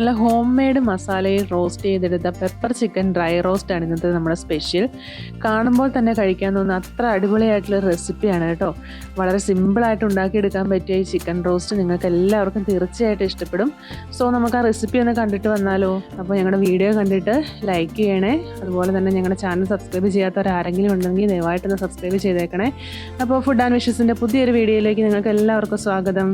നല്ല home made മസാലയിൽ roast ചെയ്തെടുത്ത പെപ്പർ ചിക്കൻ ഡ്രൈ റോസ്റ്റ് ആണ് ഇന്നത്തെ നമ്മുടെ സ്പെഷ്യൽ. കാണുമ്പോൾ തന്നെ കഴിക്കാൻ തോന്നുന്ന അത്ര അടിപൊളിയായിട്ടുള്ള റെസിപ്പിയാണ് കേട്ടോ. വളരെ സിമ്പിളായിട്ട് ഉണ്ടാക്കിയെടുക്കാൻ പറ്റിയ ഈ ചിക്കൻ റോസ്റ്റ് നിങ്ങൾക്ക് എല്ലാവർക്കും തീർച്ചയായിട്ടും ഇഷ്ടപ്പെടും. സോ നമുക്ക് ആ റെസിപ്പി ഒന്ന് കണ്ടിട്ട് വന്നാലോ. അപ്പോൾ ഞങ്ങളുടെ വീഡിയോ കണ്ടിട്ട് ലൈക്ക് ചെയ്യണേ. അതുപോലെ തന്നെ ഞങ്ങളുടെ ചാനൽ സബ്സ്ക്രൈബ് ചെയ്യാത്തവരാരെങ്കിലും ഉണ്ടെങ്കിൽ ദയവായിട്ടൊന്ന് സബ്സ്ക്രൈബ് ചെയ്തേക്കണേ. അപ്പോൾ ഫുഡ് ആൻഡ് വിഷസിൻ്റെ പുതിയൊരു വീഡിയോയിലേക്ക് നിങ്ങൾക്ക് എല്ലാവർക്കും സ്വാഗതം.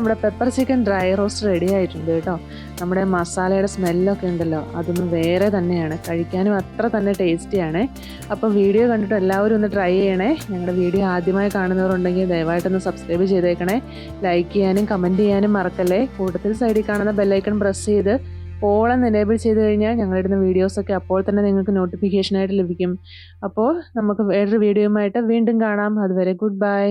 നമ്മുടെ pepper chicken dry roast ready ആയിട്ടുണ്ട് കേട്ടോ. നമ്മുടെ മസാലയുടെ സ്മെല്ലൊക്കെ ഉണ്ടല്ലോ, അതൊന്നും വേറെ തന്നെയാണ്. കഴിക്കാനും അത്ര തന്നെ ടേസ്റ്റിയാണ്. അപ്പോൾ വീഡിയോ കണ്ടിട്ട് എല്ലാവരും ഒന്ന് ട്രൈ ചെയ്യണേ. ഞങ്ങളുടെ വീഡിയോ ആദ്യമായി കാണുന്നവരുണ്ടെങ്കിൽ ദയവായിട്ടൊന്ന് സബ്സ്ക്രൈബ് ചെയ്തേക്കണേ. ലൈക്ക് ചെയ്യാനും കമൻറ്റ് ചെയ്യാനും മറക്കല്ലേ. കൂട്ടത്തിൽ സൈഡിൽ കാണുന്ന ബെല്ലൈക്കൺ പ്രസ് ചെയ്ത് ഓൾ എന്ന് എനേബിൾ ചെയ്ത് കഴിഞ്ഞാൽ ഞങ്ങളിടുന്ന വീഡിയോസൊക്കെ അപ്പോൾ തന്നെ നിങ്ങൾക്ക് നോട്ടിഫിക്കേഷനായിട്ട് ലഭിക്കും. അപ്പോൾ നമുക്ക് വേറൊരു വീഡിയോയുമായിട്ട് വീണ്ടും കാണാം. അതുവരെ ഗുഡ് ബൈ.